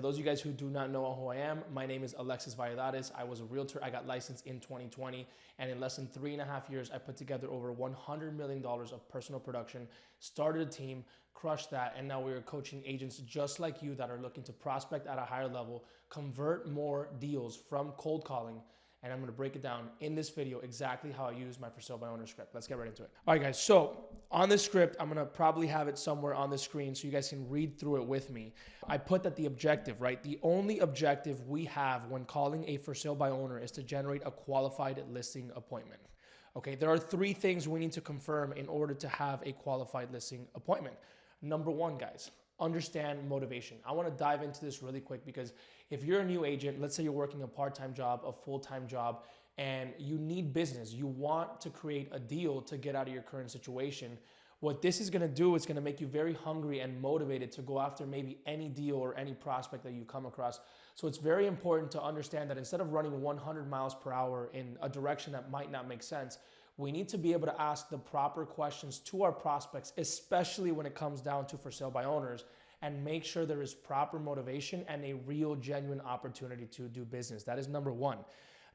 those of you guys who do not know who I am, my name is Alexis Valladares. I was a realtor. I got licensed in 2020. And in less than 3.5 years, I put together over $100 million of personal production, started a team, crushed that. And now we are coaching agents just like you that are looking to prospect at a higher level, convert more deals from cold calling. And I'm going to break it down in this video exactly how I use my for sale by owner script. Let's get right into it. All right, guys. So on this script, I'm going to probably have it somewhere on the screen so you guys can read through it with me. I put that the objective, right? The only objective we have when calling a for sale by owner is to generate a qualified listing appointment. Okay, there are 3 things we need to confirm in order to have a qualified listing appointment. Number 1, guys, understand motivation. I want to dive into this really quick because if you're a new agent, let's say you're working a part-time job, a full-time job, and you need business, you want to create a deal to get out of your current situation. What this is going to do, it's going to make you very hungry and motivated to go after maybe any deal or any prospect that you come across. So it's very important to understand that instead of running 100 miles per hour in a direction that might not make sense, we need to be able to ask the proper questions to our prospects, especially when it comes down to for sale by owners, and make sure there is proper motivation and a real genuine opportunity to do business. That is number 1.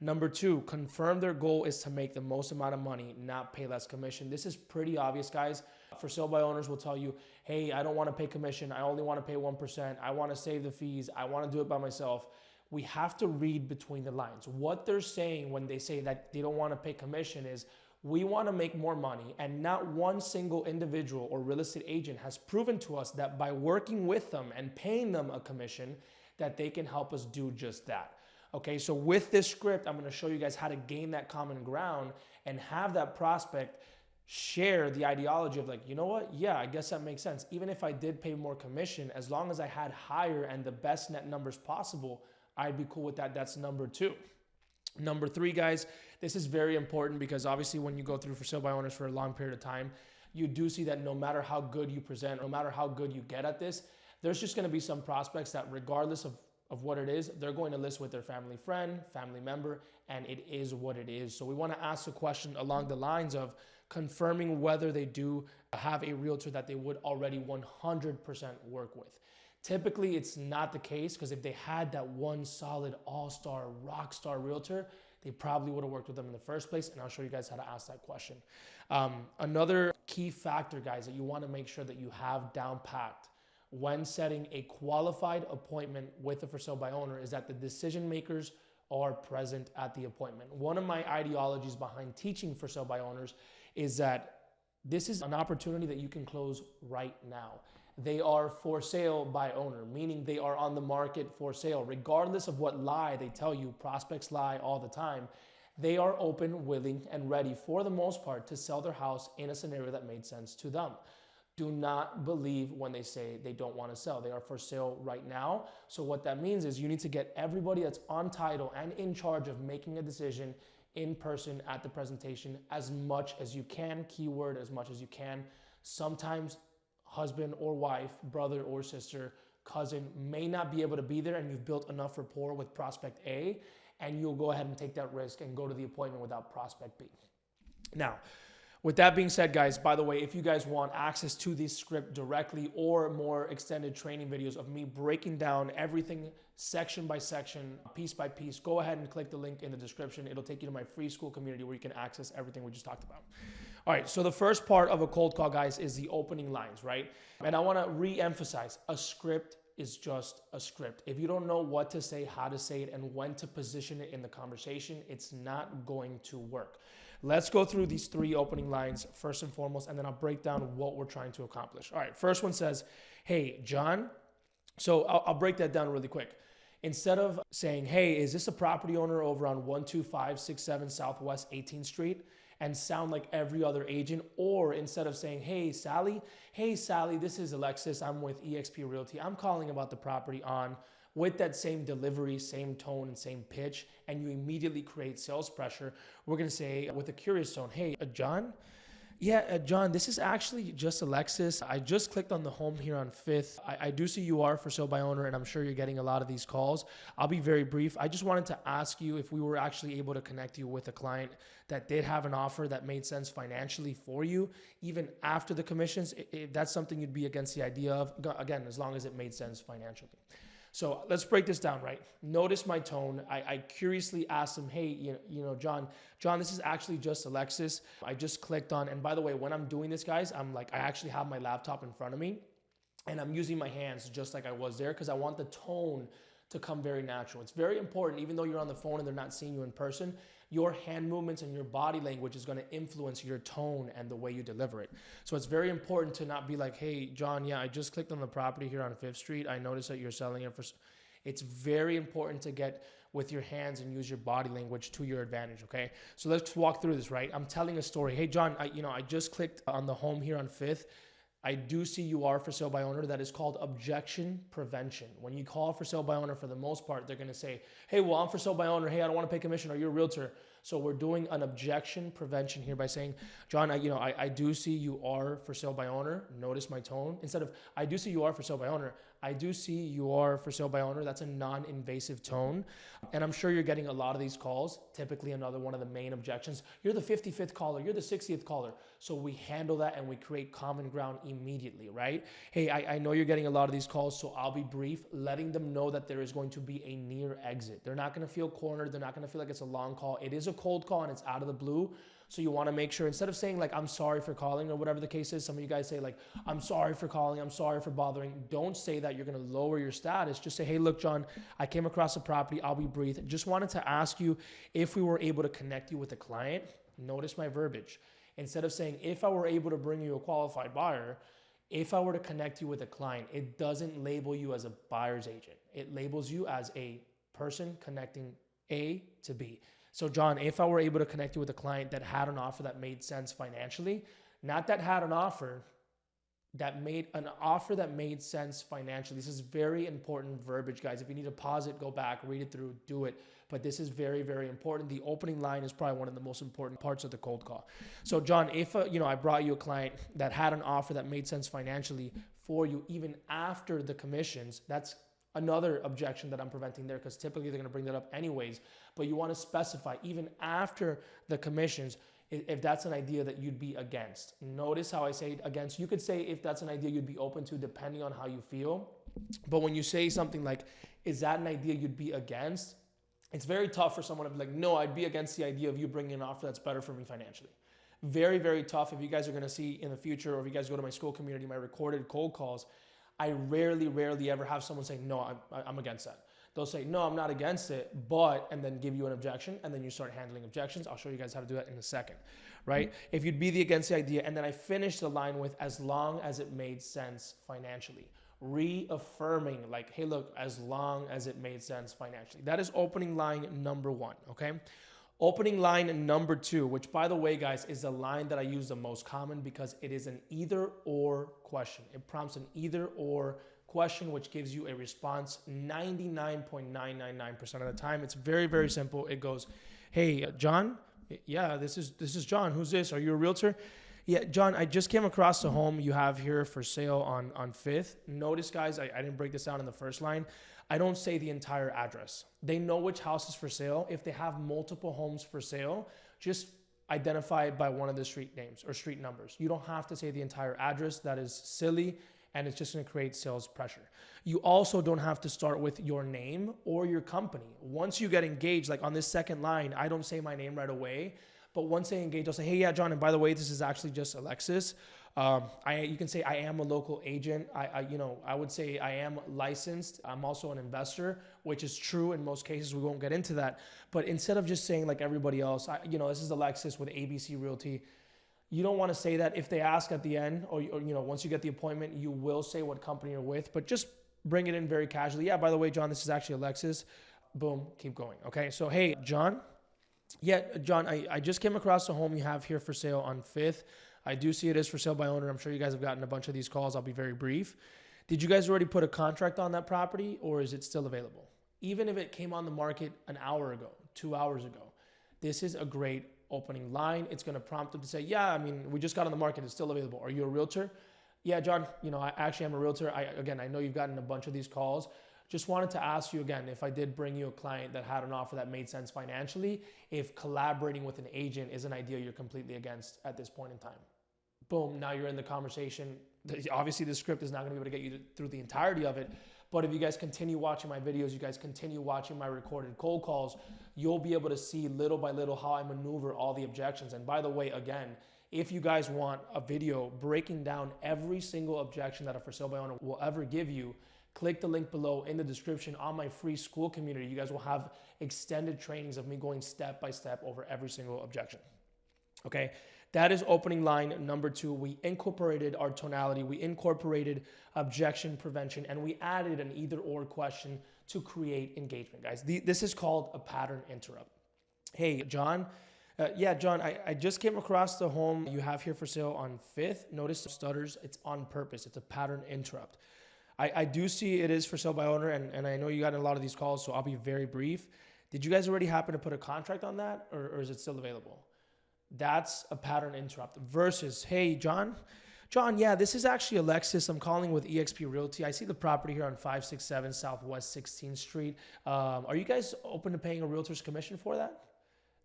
Number 2, confirm their goal is to make the most amount of money, not pay less commission. This is pretty obvious, guys. For sale by owners will tell you, hey, I don't want to pay commission. I only want to pay 1%. I want to save the fees. I want to do it by myself. We have to read between the lines. What they're saying when they say that they don't want to pay commission is, we want to make more money, and not one single individual or real estate agent has proven to us that by working with them and paying them a commission, that they can help us do just that. Okay, so with this script, I'm going to show you guys how to gain that common ground and have that prospect share the ideology of like, you know what? Yeah, I guess that makes sense. Even if I did pay more commission, as long as I had higher and the best net numbers possible, I'd be cool with that. That's number 2. Number 3, guys, this is very important because obviously when you go through for sale by owners for a long period of time, you do see that no matter how good you present, no matter how good you get at this, there's just going to be some prospects that regardless of what it is, they're going to list with their family friend, family member, and it is what it is. So we want to ask a question along the lines of confirming whether they do have a realtor that they would already 100% work with. Typically, it's not the case because if they had that one solid all-star, rock star realtor, they probably would have worked with them in the first place, and I'll show you guys how to ask that question. Another key factor, guys, that you want to make sure that you have down packed when setting a qualified appointment with a for sale by owner is that the decision makers are present at the appointment. One of my ideologies behind teaching for sale by owners is that this is an opportunity that you can close right now. They are for sale by owner, meaning they are on the market for sale. Regardless of what lie they tell you, prospects lie all the time. They are open, willing, and ready for the most part to sell their house in a scenario that made sense to them. Do not believe when they say they don't want to sell. They are for sale right now. So what that means is you need to get everybody that's on title and in charge of making a decision in person at the presentation as much as you can, keyword as much as you can. Sometimes husband or wife, brother or sister, cousin may not be able to be there, and you've built enough rapport with prospect A, and you'll go ahead and take that risk and go to the appointment without prospect B. Now, with that being said, guys, by the way, if you guys want access to this script directly or more extended training videos of me breaking down everything section by section, piece by piece, go ahead and click the link in the description. It'll take you to my free school community where you can access everything we just talked about. All right, so the first part of a cold call, guys, is the opening lines, right? And I want to re-emphasize, a script is just a script. If you don't know what to say, how to say it, and when to position it in the conversation, it's not going to work. Let's go through these 3 opening lines first and foremost, and then I'll break down what we're trying to accomplish. All right, first one says, hey, John. So I'll break that down really quick. Instead of saying, hey, is this a property owner over on 12567 Southwest 18th Street? And sound like every other agent, or instead of saying, hey, Sally, this is Alexis. I'm with eXp Realty. I'm calling about the property on, with that same delivery, same tone, and same pitch, and you immediately create sales pressure. We're going to say with a curious tone, hey, John? Yeah, John, this is actually just Alexis. I just clicked on the home here on 5th. I do see you are for sale by owner, and I'm sure you're getting a lot of these calls. I'll be very brief. I just wanted to ask you if we were actually able to connect you with a client that did have an offer that made sense financially for you, even after the commissions, if that's something you'd be against the idea of, again, as long as it made sense financially. So let's break this down, right? Notice my tone. I curiously asked him, hey, John, this is actually just Alexis. I just clicked on, and by the way, when I'm doing this, guys, I'm like, I actually have my laptop in front of me and I'm using my hands just like I was there because I want the tone to come very natural. It's very important, even though you're on the phone and they're not seeing you in person, your hand movements and your body language is going to influence your tone and the way you deliver it. So it's very important to not be like, hey, John, yeah, I just clicked on the property here on 5th Street. I noticed that you're selling it for... It's very important to get with your hands and use your body language to your advantage, okay? So let's walk through this, right? I'm telling a story. Hey, John, I just clicked on the home here on 5th. I do see you are for sale by owner. That is called objection prevention. When you call for sale by owner, for the most part, they're going to say, hey, well, I'm for sale by owner. Hey, I don't want to pay commission. Are you a realtor? So we're doing an objection prevention here by saying, John, I do see you are for sale by owner. Notice my tone. Instead of, I do see you are for sale by owner, I do see you are for sale by owner. That's a non-invasive tone. And I'm sure you're getting a lot of these calls. Typically, another one of the main objections, you're the 55th caller, you're the 60th caller. So we handle that and we create common ground immediately, right? Hey, I know you're getting a lot of these calls, so I'll be brief, letting them know that there is going to be a near exit. They're not going to feel cornered. They're not going to feel like it's a long call. It is a cold call and it's out of the blue. So you want to make sure, instead of saying like, I'm sorry for calling or whatever the case is, some of you guys say like, I'm sorry for calling, I'm sorry for bothering. Don't say that. You're going to lower your status. Just say, hey, look, John, I came across the property. I'll be brief. Just wanted to ask you if we were able to connect you with a client. Notice my verbiage. Instead of saying, if I were able to bring you a qualified buyer, if I were to connect you with a client, it doesn't label you as a buyer's agent. It labels you as a person connecting A to B. So John, if I were able to connect you with a client that had an offer that made sense financially, not that had an offer, that made an offer that made sense financially. This is very important verbiage, guys. If you need to pause it, go back, read it through, do it. But this is very, very important. The opening line is probably one of the most important parts of the cold call. So John, if I brought you a client that had an offer that made sense financially for you, even after the commissions, that's another objection that I'm preventing there, because typically they're going to bring that up anyways. But you want to specify even after the commissions, if that's an idea that you'd be against. Notice how I say against. You could say if that's an idea you'd be open to, depending on how you feel. But when you say something like, is that an idea you'd be against? It's very tough for someone to be like, no, I'd be against the idea of you bringing an offer that's better for me financially. Very, very tough. If you guys are going to see in the future, or if you guys go to my school community, my recorded cold calls, I rarely ever have someone say, no, I'm against that. They'll say, no, I'm not against it, but, and then give you an objection, and then you start handling objections. I'll show you guys how to do that in a second, right? If you'd be against the idea, and then I finish the line with, as long as it made sense financially. Reaffirming like, hey, look, as long as it made sense financially. That is opening line number one, okay? Opening line number two, which by the way, guys, is the line that I use the most common because it is an either or question. It prompts an either or question, which gives you a response 99.999% of the time. It's very, very simple. It goes, hey, John, yeah, this is John. Who's this? Are you a realtor? Yeah, John, I just came across the home you have here for sale on 5th. Notice, guys, I didn't break this down in the first line. I don't say the entire address. They know which house is for sale. If they have multiple homes for sale, just identify it by one of the street names or street numbers. You don't have to say the entire address. That is silly, and it's just going to create sales pressure. You also don't have to start with your name or your company. Once you get engaged, like on this second line, I don't say my name right away. But once they engage, I'll say, hey, yeah, John, and by the way, this is actually just Alexis. You can say I am a local agent. I would say I am licensed. I'm also an investor, which is true in most cases. We won't get into that. But instead of just saying like everybody else, this is Alexis with ABC Realty. You don't want to say that. If they ask at the end, or once you get the appointment, you will say what company you're with. But just bring it in very casually. Yeah, by the way, John, this is actually Alexis. Boom, keep going. Okay, so hey, John. Yeah, John, I just came across the home you have here for sale on 5th. I do see it is for sale by owner. I'm sure you guys have gotten a bunch of these calls. I'll be very brief. Did you guys already put a contract on that property, or is it still available? Even if it came on the market an hour ago, 2 hours ago, this is a great opening line. It's going to prompt them to say, yeah, we just got on the market. It's still available. Are you a realtor? Yeah, John, I actually am a realtor. I know you've gotten a bunch of these calls. Just wanted to ask you again, if I did bring you a client that had an offer that made sense financially, if collaborating with an agent is an idea you're completely against at this point in time. Boom, now you're in the conversation. Obviously, the script is not going to be able to get you through the entirety of it, But if you guys continue watching my videos, you guys continue watching my recorded cold calls, you'll be able to see little by little how I maneuver all the objections. And by the way, again, if you guys want a video breaking down every single objection that a for sale by owner will ever give you, click the link below in the description on my free school community. You guys will have extended trainings of me going step by step over every single objection. Okay, that is opening line number 2. We incorporated our tonality, we incorporated objection prevention, and we added an either or question to create engagement, guys. This is called a pattern interrupt. Hey, John. Yeah, John, I just came across the home you have here for sale on 5th. Notice the stutters. It's on purpose. It's a pattern interrupt. I do see it is for sale by owner, and I know you got a lot of these calls, so I'll be very brief. Did you guys already happen to put a contract on that, or is it still available? That's a pattern interrupt versus, hey, John, yeah, this is actually Alexis. I'm calling with eXp Realty. I see the property here on 567 Southwest 16th Street. Are you guys open to paying a realtor's commission for that?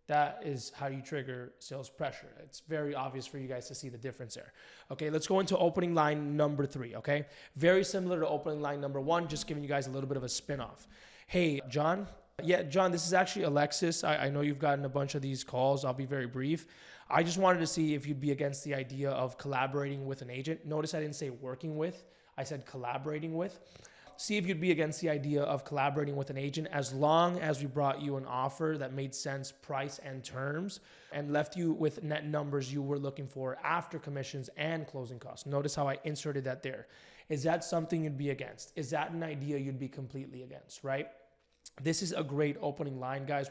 That is how you trigger sales pressure. It's very obvious for you guys to see the difference there. Okay, let's go into opening line number 3, okay? Very similar to opening line number 1, just giving you guys a little bit of a spin-off. Hey, John. Yeah, John, this is actually Alexis. I know you've gotten a bunch of these calls. I'll be very brief. I just wanted to see if you'd be against the idea of collaborating with an agent. Notice I didn't say working with. I said collaborating with. See if you'd be against the idea of collaborating with an agent as long as we brought you an offer that made sense, price and terms, and left you with net numbers you were looking for after commissions and closing costs. Notice how I inserted that there. Is that something you'd be against? Is that an idea you'd be completely against, right? This is a great opening line, guys,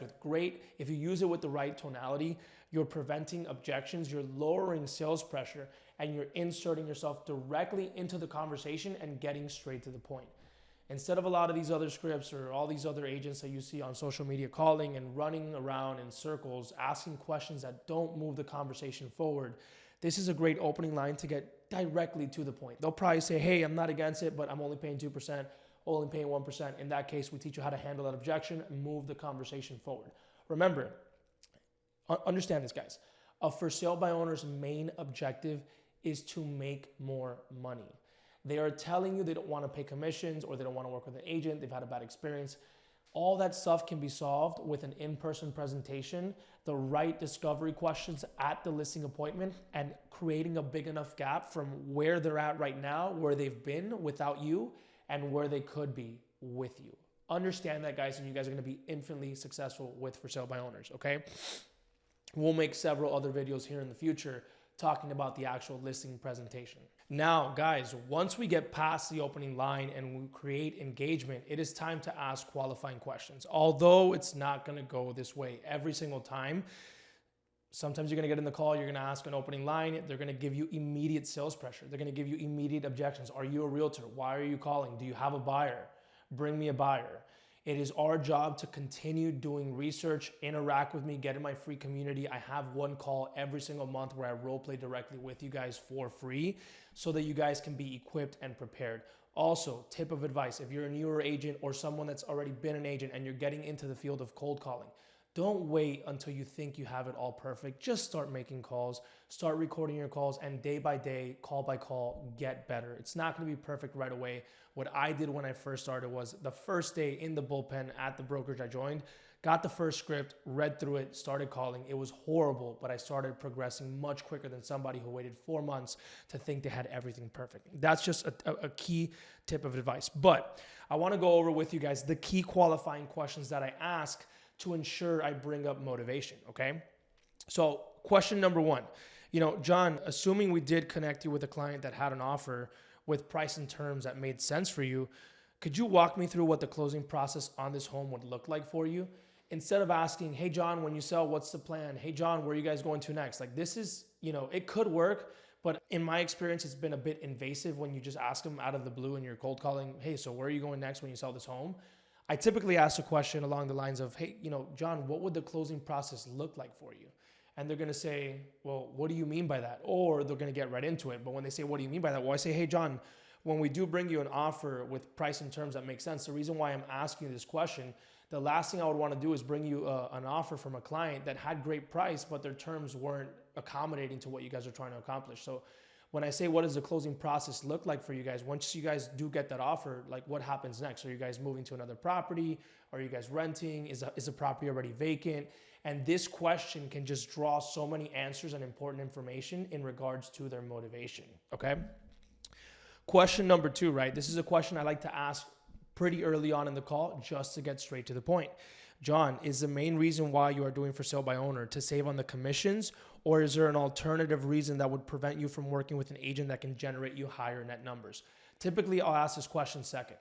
if you use it with the right tonality, you're preventing objections, you're lowering sales pressure, and you're inserting yourself directly into the conversation and getting straight to the point. Instead of a lot of these other scripts or all these other agents that you see on social media calling and running around in circles, asking questions that don't move the conversation forward, this is a great opening line to get directly to the point. They'll probably say, hey, I'm not against it, but I'm only paying 2%. Only paying 1%. In that case, we teach you how to handle that objection and move the conversation forward. Remember, understand this, guys. A for sale by owner's main objective is to make more money. They are telling you they don't want to pay commissions or they don't want to work with an agent. They've had a bad experience. All that stuff can be solved with an in-person presentation, the right discovery questions at the listing appointment, and creating a big enough gap from where they're at right now, where they've been without you, and where they could be with you. Understand that, guys, and you guys are going to be infinitely successful with for sale by owners, okay? We'll make several other videos here in the future talking about the actual listing presentation. Now, guys, once we get past the opening line and we create engagement, it is time to ask qualifying questions. Although it's not going to go this way every single time, sometimes you're going to get in the call, you're going to ask an opening line, they're going to give you immediate sales pressure. They're going to give you immediate objections. Are you a realtor? Why are you calling? Do you have a buyer? Bring me a buyer. It is our job to continue doing research, interact with me, get in my free community. I have one call every single month where I role play directly with you guys for free so that you guys can be equipped and prepared. Also, tip of advice, if you're a newer agent or someone that's already been an agent and you're getting into the field of cold calling, don't wait until you think you have it all perfect. Just start making calls, start recording your calls, and day by day, call by call, get better. It's not going to be perfect right away. What I did when I first started was the first day in the bullpen at the brokerage I joined, got the first script, read through it, started calling. It was horrible, but I started progressing much quicker than somebody who waited 4 months to think they had everything perfect. That's just a key tip of advice. But I want to go over with you guys the key qualifying questions that I ask to ensure I bring up motivation, okay? So question number 1, John, assuming we did connect you with a client that had an offer with price and terms that made sense for you, could you walk me through what the closing process on this home would look like for you? Instead of asking, hey, John, when you sell, what's the plan? Hey, John, where are you guys going to next? Like this is, it could work, but in my experience, it's been a bit invasive when you just ask them out of the blue and you're cold calling, hey, so where are you going next when you sell this home? I typically ask a question along the lines of, hey, John, what would the closing process look like for you? And they're going to say, well, what do you mean by that? Or they're going to get right into it. But when they say, what do you mean by that? Well, I say, hey, John, when we do bring you an offer with price and terms that make sense, the reason why I'm asking you this question, the last thing I would want to do is bring you an offer from a client that had great price, but their terms weren't accommodating to what you guys are trying to accomplish. So When I say what does the closing process look like for you guys, once you guys do get that offer, like what happens next? Are you guys moving to another property? Are you guys renting? Is the property already vacant? And this question can just draw so many answers and important information in regards to their motivation, okay? Question number 2, right? This is a question I like to ask pretty early on in the call just to get straight to the point. John, is the main reason why you are doing for sale by owner to save on the commissions, or is there an alternative reason that would prevent you from working with an agent that can generate you higher net numbers? Typically, I'll ask this question second.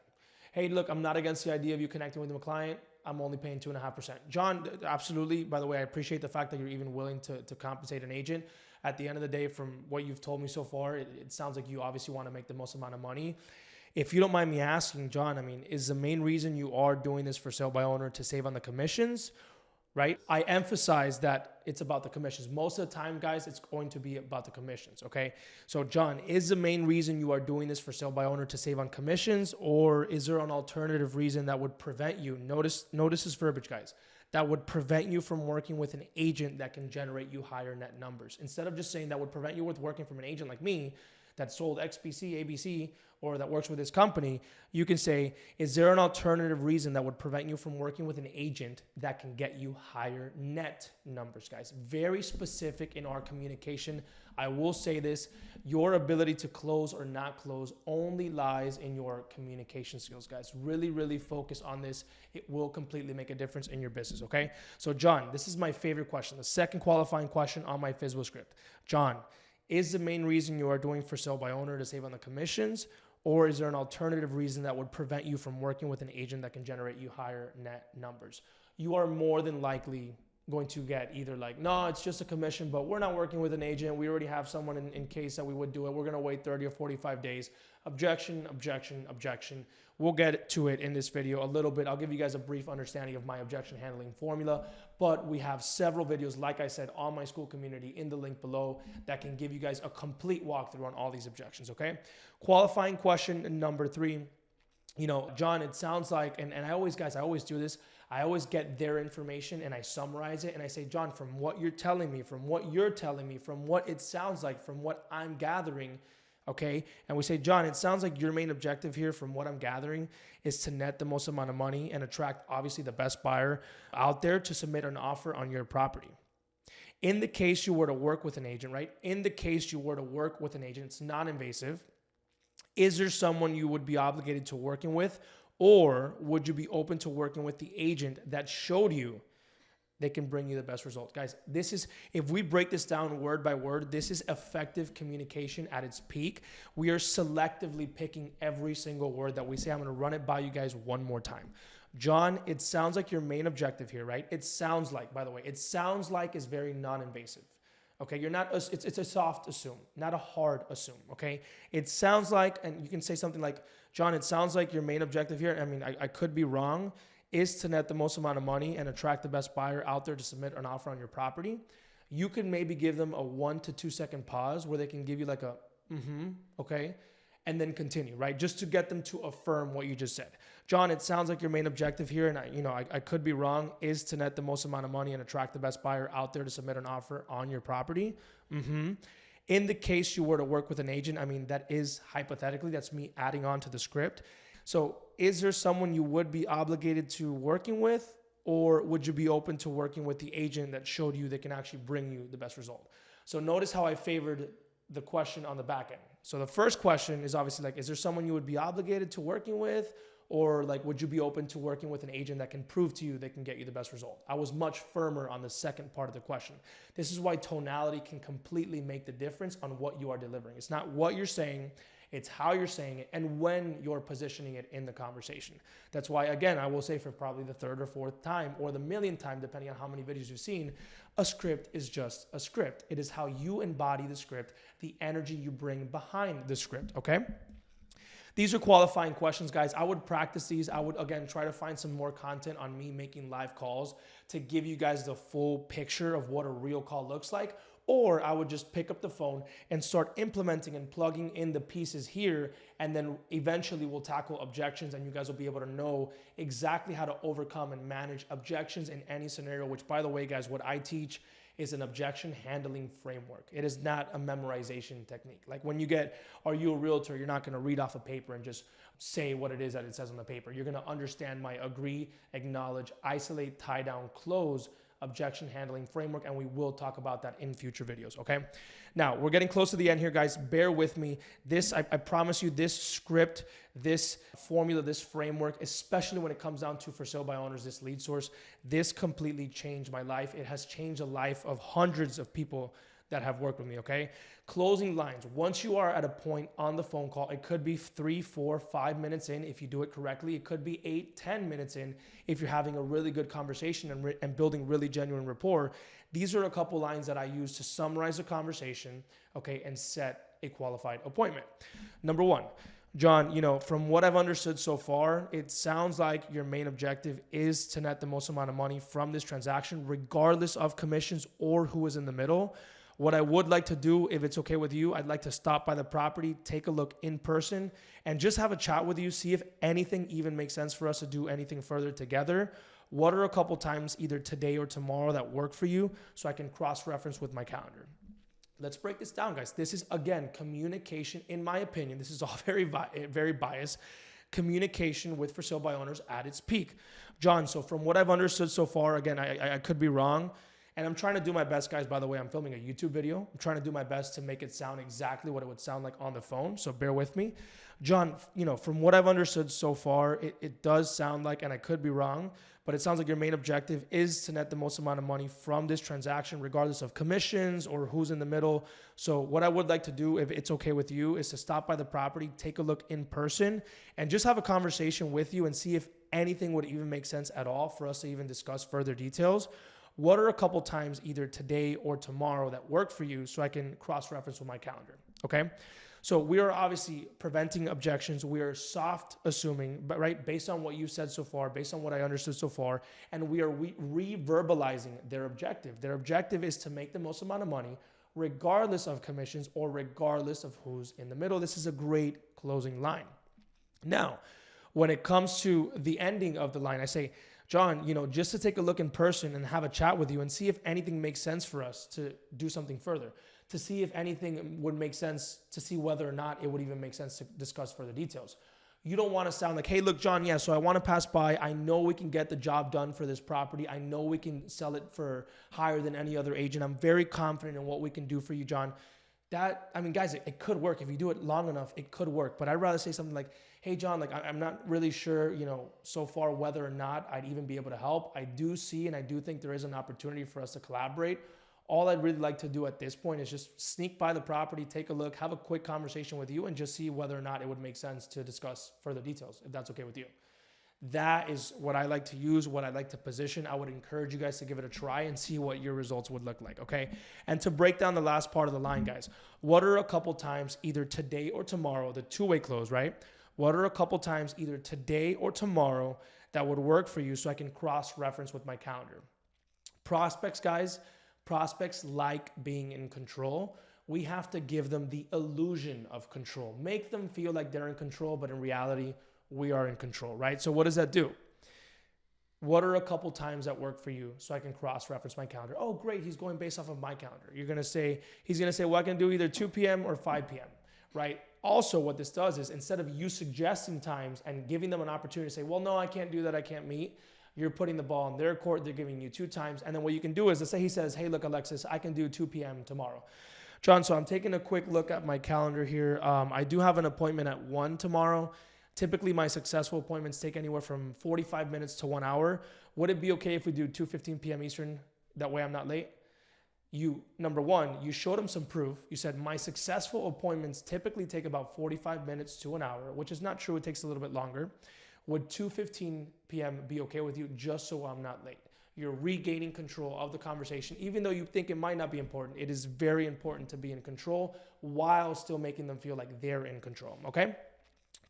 Hey, look, I'm not against the idea of you connecting with a client. I'm only paying 2.5%. John, absolutely. By the way, I appreciate the fact that you're even willing to compensate an agent. At the end of the day, from what you've told me so far, it sounds like you obviously want to make the most amount of money. If you don't mind me asking, John, I mean, is the main reason you are doing this for sale by owner to save on the commissions, right? I emphasize that it's about the commissions. Most of the time, guys, it's going to be about the commissions, okay? So, John, is the main reason you are doing this for sale by owner to save on commissions, or is there an alternative reason that would prevent you? Notice this verbiage, guys. That would prevent you from working with an agent that can generate you higher net numbers. Instead of just saying that would prevent you with working from an agent like me that sold XBC, ABC, or that works with this company, you can say, is there an alternative reason that would prevent you from working with an agent that can get you higher net numbers, guys? Very specific in our communication. I will say this, your ability to close or not close only lies in your communication skills, guys. Really, really focus on this. It will completely make a difference in your business, okay? So, John, this is my favorite question, the second qualifying question on my FSBO script. John, is the main reason you are doing for sale by owner to save on the commissions, or is there an alternative reason that would prevent you from working with an agent that can generate you higher net numbers? You are more than likely going to get either like, no, it's just a commission, but we're not working with an agent. We already have someone in case that we would do it. We're going to wait 30 or 45 days. Objection, objection, objection. We'll get to it in this video a little bit. I'll give you guys a brief understanding of my objection handling formula, but we have several videos, like I said, on my school community in the link below that can give you guys a complete walkthrough on all these objections, okay? Qualifying question number 3. You know, John, it sounds like, and I always do this. I always get their information and I summarize it and I say, John, from what you're telling me, from what you're telling me, from what it sounds like, from what I'm gathering, okay? And we say, John, it sounds like your main objective here from what I'm gathering is to net the most amount of money and attract obviously the best buyer out there to submit an offer on your property. In the case you were to work with an agent, right? In the case you were to work with an agent, it's non-invasive. Is there someone you would be obligated to working with, or would you be open to working with the agent that showed you they can bring you the best results? Guys, this is, if we break this down word by word, this is effective communication at its peak. We are selectively picking every single word that we say. I'm going to run it by you guys one more time. John, it sounds like your main objective here, right? It sounds like, by the way, it sounds like is very non-invasive. Okay, you're not, it's a soft assume, not a hard assume, okay? It sounds like, and you can say something like, John, it sounds like your main objective here, I mean, I could be wrong, is to net the most amount of money and attract the best buyer out there to submit an offer on your property. You could maybe give them a 1 to 2 second pause where they can give you like a, okay? And then continue, right? Just to get them to affirm what you just said. John, it sounds like your main objective here, and I could be wrong, is to net the most amount of money and attract the best buyer out there to submit an offer on your property. In the case you were to work with an agent, I mean, that is hypothetically, that's me adding on to the script. So is there someone you would be obligated to working with, or would you be open to working with the agent that showed you they can actually bring you the best result? So notice how I favored the question on the back end. So the first question is obviously like, is there someone you would be obligated to working with, or like, would you be open to working with an agent that can prove to you they can get you the best result? I was much firmer on the second part of the question. This is why tonality can completely make the difference on what you are delivering. It's not what you're saying, it's how you're saying it and when you're positioning it in the conversation. That's why, again, I will say for probably the 3rd or 4th time or the 1,000,000th time, depending on how many videos you've seen, a script is just a script. It is how you embody the script, the energy you bring behind the script, okay? These are qualifying questions, guys. I would practice these. I would, again, try to find some more content on me making live calls to give you guys the full picture of what a real call looks like. Or I would just pick up the phone and start implementing and plugging in the pieces here. And then eventually we'll tackle objections and you guys will be able to know exactly how to overcome and manage objections in any scenario, which, by the way, guys, what I teach is an objection handling framework. It is not a memorization technique. Like when you get, are you a realtor? You're not going to read off a paper and just say what it is that it says on the paper. You're going to understand my agree, acknowledge, isolate, tie down, close objection handling framework, and we will talk about that in future videos, okay? Now, we're getting close to the end here, guys. Bear with me. This, I promise you, this script, this formula, this framework, especially when it comes down to for sale by owners, this lead source, this completely changed my life. It has changed the life of hundreds of people that have worked with me, okay? Closing lines. Once you are at a point on the phone call, it could be 3, 4, 5 minutes in if you do it correctly. It could be 8, 10 minutes in if you're having a really good conversation and building really genuine rapport. These are a couple lines that I use to summarize the conversation, okay, and set a qualified appointment. Number 1, John, you know, from what I've understood so far, it sounds like your main objective is to net the most amount of money from this transaction, regardless of commissions or who is in the middle. What I would like to do, if it's okay with you, I'd like to stop by the property, take a look in person, and just have a chat with you, see if anything even makes sense for us to do anything further together. What are a couple times either today or tomorrow that work for you so I can cross-reference with my calendar? Let's break this down, guys. This is, again, communication, in my opinion. This is all very biased. Communication with for sale by owners at its peak. John, so from what I've understood so far, again, I could be wrong. And I'm trying to do my best, guys. By the way, I'm filming a YouTube video. I'm trying to do my best to make it sound exactly what it would sound like on the phone. So bear with me. John, you know, from what I've understood so far, it does sound like, and I could be wrong, but it sounds like your main objective is to net the most amount of money from this transaction, regardless of commissions or who's in the middle. So what I would like to do, if it's okay with you, is to stop by the property, take a look in person, and just have a conversation with you and see if anything would even make sense at all for us to even discuss further details. What are a couple times either today or tomorrow that work for you so I can cross-reference with my calendar, okay? So we are obviously preventing objections. We are soft assuming, but right, based on what you said so far, based on what I understood so far, and we are re-verbalizing their objective. Their objective is to make the most amount of money regardless of commissions or regardless of who's in the middle. This is a great closing line. Now, when it comes to the ending of the line, I say, John, you know, just to take a look in person and have a chat with you and see if anything makes sense for us to do something further, to see if anything would make sense, to see whether or not it would even make sense to discuss further details. You don't want to sound like, hey, look, John, yeah, so I want to pass by. I know we can get the job done for this property. I know we can sell it for higher than any other agent. I'm very confident in what we can do for you, John. That, I mean, guys, it could work. If you do it long enough, it could work. But I'd rather say something like, hey, John, like I'm not really sure, you know, so far whether or not I'd even be able to help. I do see and I do think there is an opportunity for us to collaborate. All I'd really like to do at this point is just sneak by the property, take a look, have a quick conversation with you, and just see whether or not it would make sense to discuss further details, if that's okay with you. That is what I like to use, what I like to position. I would encourage you guys to give it a try and see what your results would look like, okay? And to break down the last part of the line, guys, what are a couple times either today or tomorrow, the two-way close, right? What are a couple times either today or tomorrow that would work for you so I can cross-reference with my calendar? Prospects, guys, prospects like being in control. We have to give them the illusion of control. Make them feel like they're in control, but in reality, we are in control, right? So what does that do? What are a couple times that work for you so I can cross-reference my calendar? Oh, great, he's going based off of my calendar. He's going to say, well, I can do either 2 p.m. or 5 p.m., right? Also, what this does is instead of you suggesting times and giving them an opportunity to say, well, no, I can't do that, I can't meet, you're putting the ball in their court, they're giving you 2 times. And then what you can do is, let's say he says, hey, look, Alexis, I can do 2 p.m. tomorrow. John, so I'm taking a quick look at my calendar here. I do have an appointment at 1 tomorrow. Typically, my successful appointments take anywhere from 45 minutes to 1 hour. Would it be okay if we do 2:15 p.m. Eastern? That way I'm not late. Number one, you showed him some proof. You said, my successful appointments typically take about 45 minutes to 1 hour, which is not true. It takes a little bit longer. Would 2:15 p.m. be okay with you just so I'm not late? You're regaining control of the conversation. Even though you think it might not be important, it is very important to be in control while still making them feel like they're in control, okay?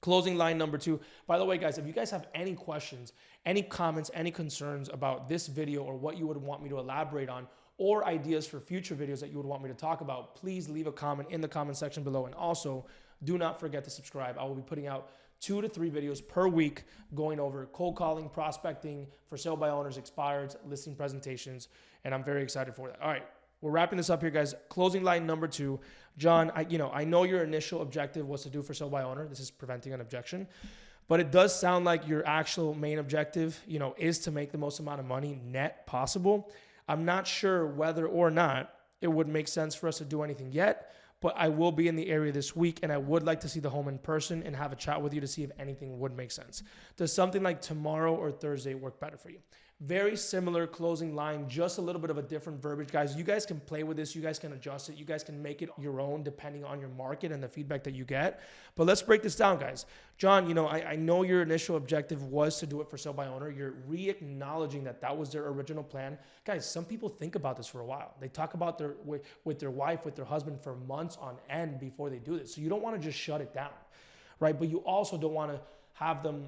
Closing line number 2. By the way, guys, if you guys have any questions, any comments, any concerns about this video or what you would want me to elaborate on, or ideas for future videos that you would want me to talk about, please leave a comment in the comment section below. And also, do not forget to subscribe. I will be putting out 2 to 3 videos per week going over cold calling, prospecting, for sale by owners, expireds, listing presentations, and I'm very excited for that. All right, we're wrapping this up here, guys. Closing line number 2. John, I know your initial objective was to do for sale by owner. This is preventing an objection. But it does sound like your actual main objective, is to make the most amount of money net possible. I'm not sure whether or not it would make sense for us to do anything yet, but I will be in the area this week, and I would like to see the home in person and have a chat with you to see if anything would make sense. Does something like tomorrow or Thursday work better for you? Very similar closing line, just a little bit of a different verbiage, guys. You guys can play with this. You guys can adjust it. You guys can make it your own depending on your market and the feedback that you get. But let's break this down, guys. John, I know your initial objective was to do it for sale by owner. You're re-acknowledging that was their original plan. Guys, some people think about this for a while. They talk about with their wife, with their husband for months on end before they do this. So you don't want to just shut it down, right? But you also don't want to have them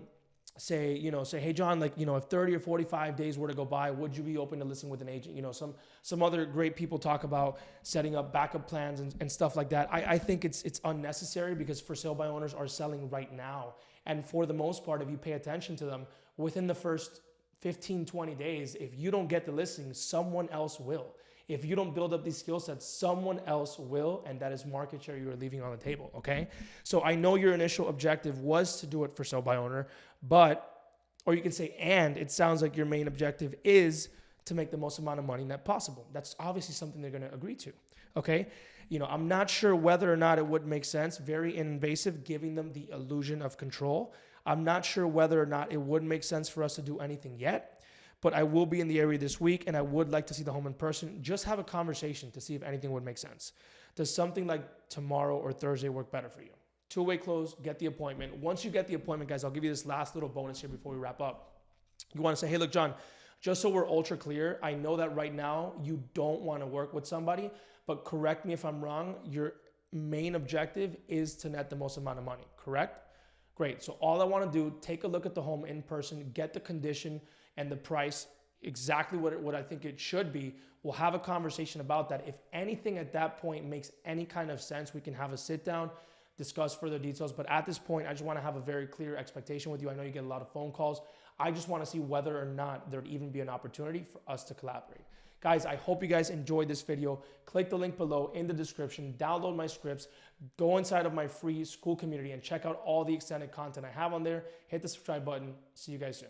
say, hey, John, if 30 or 45 days were to go by, would you be open to listing with an agent? Some other great people talk about setting up backup plans and stuff like that. I think it's unnecessary because for sale by owners are selling right now. And for the most part, if you pay attention to them, within the first 15, 20 days, if you don't get the listing, someone else will. If you don't build up these skill sets, someone else will, and that is market share you are leaving on the table, okay? So I know your initial objective was to do it for sale by owner, or you can say, and it sounds like your main objective is to make the most amount of money net possible. That's obviously something they're gonna agree to, okay? I'm not sure whether or not it would make sense, very invasive, giving them the illusion of control. I'm not sure whether or not it would make sense for us to do anything yet. But I will be in the area this week, and I would like to see the home in person. Just have a conversation to see if anything would make sense. Does something like tomorrow or Thursday work better for you? Two-way close, get the appointment. Once you get the appointment, guys, I'll give you this last little bonus here before we wrap up. You want to say, hey, look, John, just so we're ultra clear, I know that right now you don't want to work with somebody, but correct me if I'm wrong, your main objective is to net the most amount of money, correct? Great. So all I want to do, take a look at the home in person, get the condition and the price exactly what I think it should be. We'll have a conversation about that. If anything at that point makes any kind of sense, we can have a sit down, discuss further details. But at this point, I just want to have a very clear expectation with you. I know you get a lot of phone calls. I just want to see whether or not there'd even be an opportunity for us to collaborate. Guys, I hope you guys enjoyed this video. Click the link below in the description, download my scripts, go inside of my free school community and check out all the extended content I have on there. Hit the subscribe button. See you guys soon.